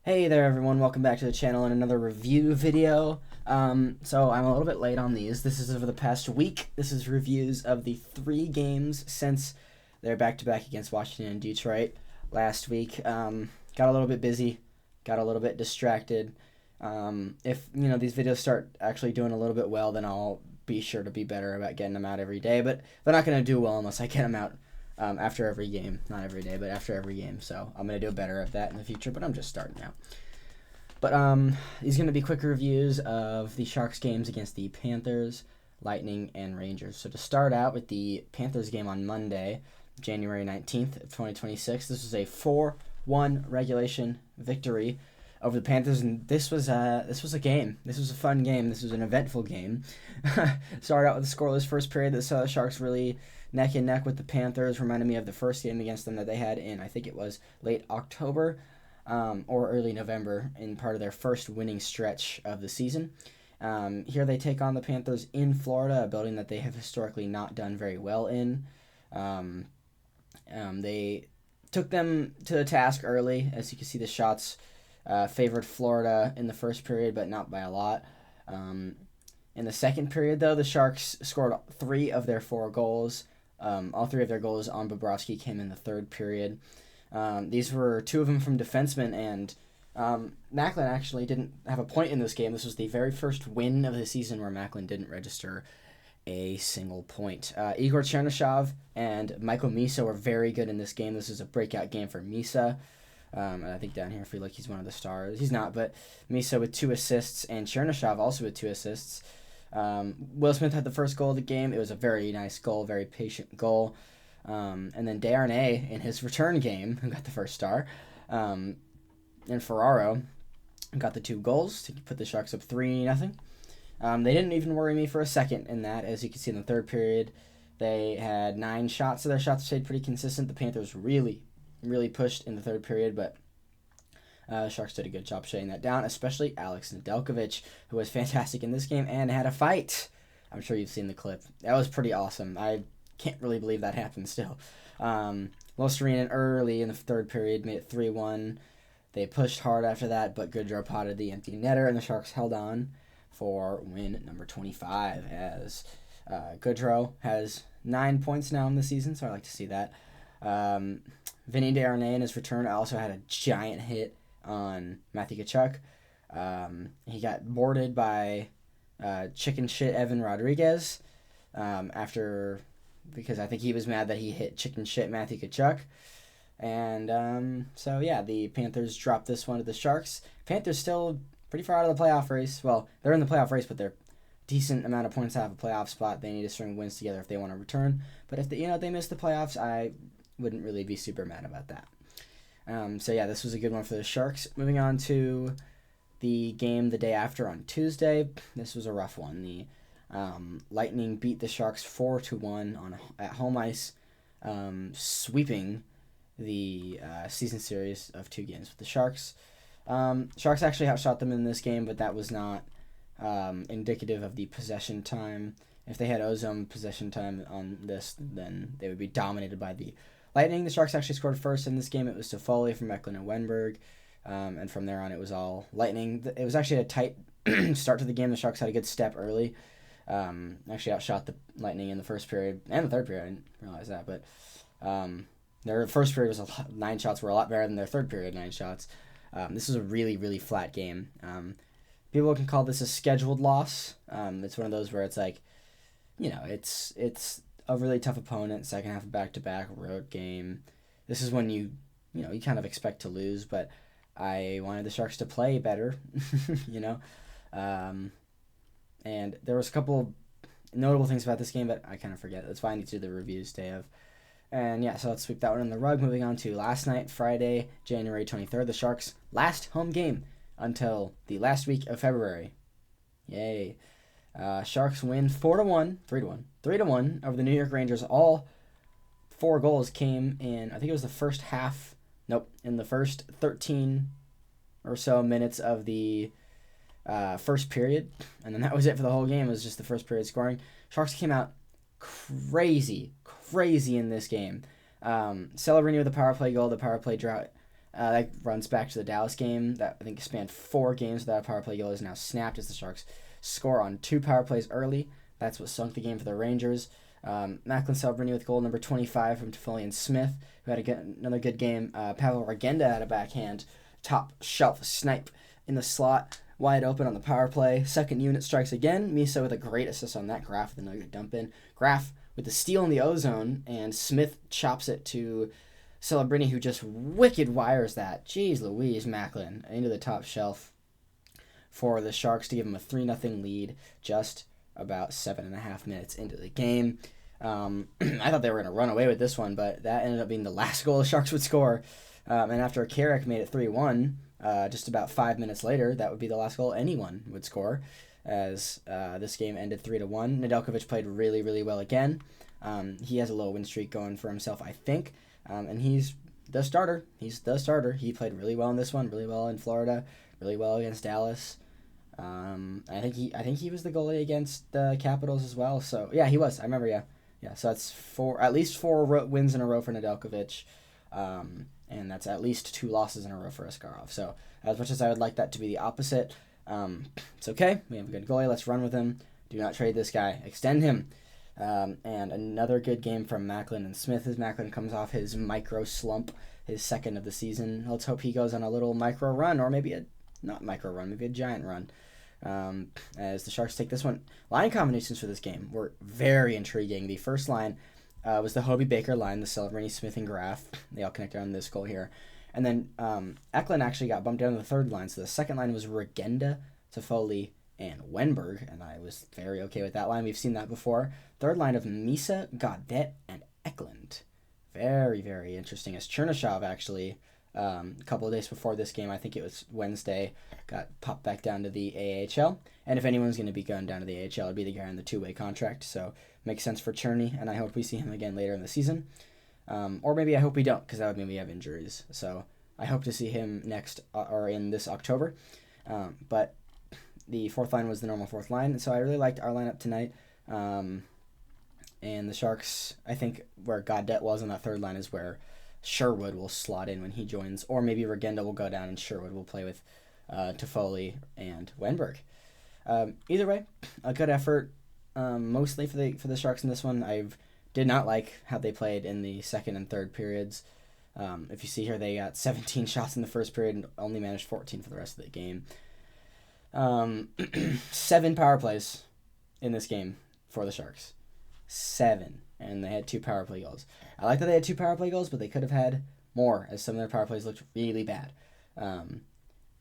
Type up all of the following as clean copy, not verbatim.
Hey there everyone, welcome back to the channel and another review video. So I'm a little bit late on these. This is over the past week. This is reviews of the 3 games since they're back-to-back against Washington and Detroit last week. Got a little bit busy, got a little bit distracted. If these videos start actually doing a little bit well, then I'll be sure to be better about getting them out every day. But they're not going to do well unless I get them out after every game. Not every day, but after every game. So I'm going to do better at that in the future, but I'm just starting out. But these are going to be quick reviews of the Sharks games against the Panthers, Lightning, and Rangers. So to start out with the Panthers game on Monday, January 19th of 2026, this was a 4-1 regulation victory over the Panthers, and this was a game. This was a fun game. This was an eventful game. Started out with a scoreless first period that saw the Sharks really neck and neck with the Panthers. Reminded me of the first game against them that they had in, I think it was late October or early November, in part of their first winning stretch of the season. Here they take on the Panthers in Florida, a building that they have historically not done very well in. They took them to the task early. As you can see, the shots favored Florida in the first period, but not by a lot. In the second period, though, the Sharks scored 3 of their 4 goals. All 3 of their goals on Bobrovsky came in the third period. These were 2 of them from defensemen, and Macklin actually didn't have a point in this game. This was the very first win of the season where Macklin didn't register a single point. Igor Chernyshov and Michael Misa were very good in this game. This is a breakout game for Misa. And I think down here I feel like he's one of the stars. He's not, but Misa with 2 assists and Chernyshov also with 2 assists. Will Smith had the first goal of the game. It was a very nice goal, very patient goal. And then Darnay in his return game, who got the first star, and Ferraro got the 2 goals to put the Sharks up 3-0. They didn't even worry me for a second in that. As you can see in the third period, they had 9 shots, so their shots stayed pretty consistent. The Panthers really pushed in the third period, but Sharks did a good job shutting that down, especially Alex Nedeljkovic, who was fantastic in this game and had a fight. I'm sure you've seen the clip. That was pretty awesome. I can't really believe that happened still. Losterinen early in the third period made it 3-1. They pushed hard after that, but Goodrow potted the empty netter, and the Sharks held on for win number 25, as Goodrow has 9 points now in the season, so I like to see that. Vinny Darnay in his return also had a giant hit on Matthew Tkachuk. He got boarded by chicken shit Evan Rodriguez because I think he was mad that he hit chicken shit Matthew Tkachuk. And so yeah, the Panthers dropped this one to the Sharks. Panthers still pretty far out of the playoff race. Well, they're in the playoff race, but they're decent amount of points out of a playoff spot. They need to string wins together if they want to return. But if they miss the playoffs, I wouldn't really be super mad about that. So yeah, this was a good one for the Sharks. Moving on to the game the day after on Tuesday. This was a rough one. The Lightning beat the Sharks 4-1 at home ice, sweeping the season series of 2 games with the Sharks. Sharks actually outshot them in this game, but that was not indicative of the possession time. If they had ozone possession time on this, then they would be dominated by the Lightning. The Sharks actually scored first in this game. It was Toffoli from Eklund and Wenberg, and from there on it was all Lightning. It was actually a tight start to the game. The Sharks had a good step early. Actually outshot the Lightning in the first period and the third period. I didn't realize that, but their first period was 9 shots were a lot better than their third period 9 shots. This was a really flat game. People can call this a scheduled loss. It's one of those where it's like, it's a really tough opponent, second half of back-to-back road game. This is when you kind of expect to lose, but I wanted the Sharks to play better, and there was a couple notable things about this game, but I kind of forget. That's why I need to do the reviews day of. And yeah, so let's sweep that one in the rug. Moving on to last night, Friday, January 23rd, the Sharks' last home game until the last week of February. Yay. Sharks win 3-1 over the New York Rangers. All 4 goals came in, I think it was the first half. Nope, in the first 13 or so minutes of the first period. And then that was it for the whole game. It was just the first period scoring. Sharks came out crazy in this game. Celebrini with a power play goal. The power play drought That runs back to the Dallas game that I think spanned 4 games without a power play goal is now snapped as the Sharks score on 2 power plays early. That's what sunk the game for the Rangers. Macklin Celebrini with goal number 25 from Toffoli and Smith, who had another good game. Pavel Regenda had a backhand top shelf snipe in the slot, wide open on the power play. Second unit strikes again. Misa with a great assist on that. Graf with another dump in. Graf with the steal in the ozone, and Smith chops it to Celebrini, who just wicked wires that. Jeez Louise, Macklin into the top shelf for the Sharks to give them a 3-0 lead just about 7.5 minutes into the game. I thought they were going to run away with this one, but that ended up being the last goal the Sharks would score. And after Carrick made it 3-1, just about 5 minutes later, that would be the last goal anyone would score, as this game ended 3-1. Nedeljkovic played really, really well again. He has a little win streak going for himself, I think. And he's the starter. He played really well in this one, really well in Florida, really well against Dallas. I think he was the goalie against the Capitals as well. So yeah, he was. I remember. Yeah. So that's at least 4 wins in a row for Nedeljkovic, and that's at least 2 losses in a row for Askarov. So as much as I would like that to be the opposite, it's okay. We have a good goalie. Let's run with him. Do not trade this guy. Extend him. And another good game from Macklin and Smith as Macklin comes off his micro slump, his second of the season. Let's hope he goes on a little micro run, or maybe maybe a giant run. As the Sharks take this one. Line combinations for this game were very intriguing. The first line was the Hobey Baker line, the Celebrini, Smith, and Graf. They all connected on this goal here. And then Eklund actually got bumped down to the third line. So the second line was Regenda, Toffoli, and Wenberg, and I was very okay with that line. We've seen that before. Third line of Misa, Gaudet, and Eklund. Very, very interesting. As Chernyshov actually, a couple of days before this game, I think it was Wednesday, got popped back down to the AHL. And if anyone's going to be going down to the AHL, it'd be the guy on the 2-way contract. So makes sense for Cherny, and I hope we see him again later in the season. Or maybe I hope we don't, because that would mean we have injuries. So I hope to see him next or in this October. But the fourth line was the normal fourth line, and so I really liked our lineup tonight. And the Sharks, I think where Gaudet was on that third line is where Sherwood will slot in when he joins, or maybe Regenda will go down and Sherwood will play with Toffoli and Wenberg. Either way, a good effort, mostly for the Sharks in this one. I did not like how they played in the second and third periods. If you see here, they got 17 shots in the first period and only managed 14 for the rest of the game. 7 power plays in this game for the Sharks. 7. And they had 2 power play goals. I like that they had 2 power play goals, but they could have had more, as some of their power plays looked really bad.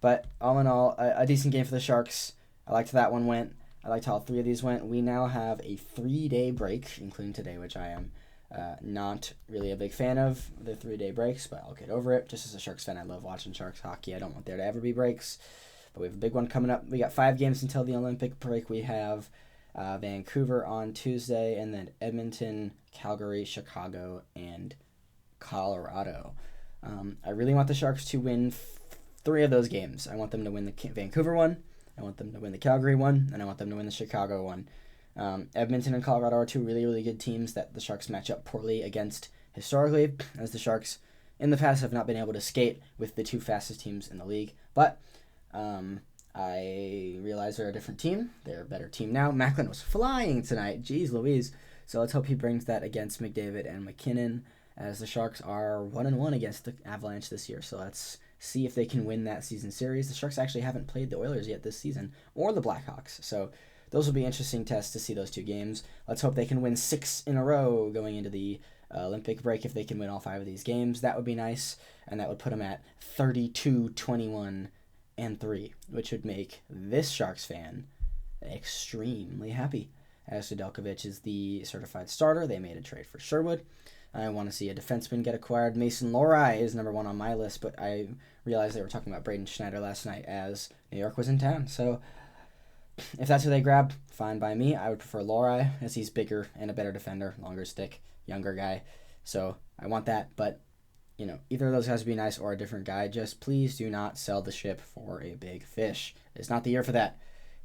But all in all, a decent game for the Sharks. I liked how that one went. I liked how all 3 of these went. We now have a 3-day break, including today, which I am not really a big fan of, the 3-day breaks, but I'll get over it. Just as a Sharks fan, I love watching Sharks hockey. I don't want there to ever be breaks. But we have a big one coming up. We got 5 games until the Olympic break. We have Vancouver on Tuesday, and then Edmonton, Calgary, Chicago, and Colorado. I really want the Sharks to win 3 of those games. I want them to win the Vancouver one, I want them to win the Calgary one, and I want them to win the Chicago one. Edmonton and Colorado are 2 really, really good teams that the Sharks match up poorly against historically, as the Sharks in the past have not been able to skate with the 2 fastest teams in the league. But I realize they're a different team. They're a better team now. Macklin was flying tonight. Jeez Louise. So let's hope he brings that against McDavid and McKinnon, as the Sharks are 1-1 against the Avalanche this year. So let's see if they can win that season series. The Sharks actually haven't played the Oilers yet this season, or the Blackhawks. So those will be interesting tests to see those 2 games. Let's hope they can win 6 in a row going into the Olympic break. If they can win all 5 of these games, that would be nice. And that would put them at 32-21 and 3, which would make this Sharks fan extremely happy, as Nedeljkovic is the certified starter. They made a trade for Sherwood. I want to see a defenseman get acquired. Mason Lohrei is number 1 on my list, but I realized they were talking about Braden Schneider last night as New York was in town. So if that's who they grab, fine by me. I would prefer Lohrei, as he's bigger and a better defender, longer stick, younger guy. So I want that, but either of those guys would be nice, or a different guy. Just please do not sell the ship for a big fish. It's not the year for that.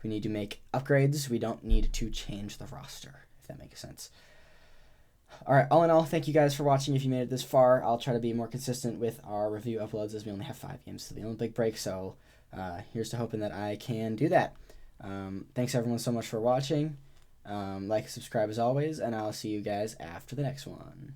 We need to make upgrades. We don't need to change the roster, if that makes sense. All right, all in all, thank you guys for watching. If you made it this far, I'll try to be more consistent with our review uploads as we only have 5 games to the Olympic break. So here's to hoping that I can do that. Thanks everyone so much for watching. Like and subscribe as always, and I'll see you guys after the next one.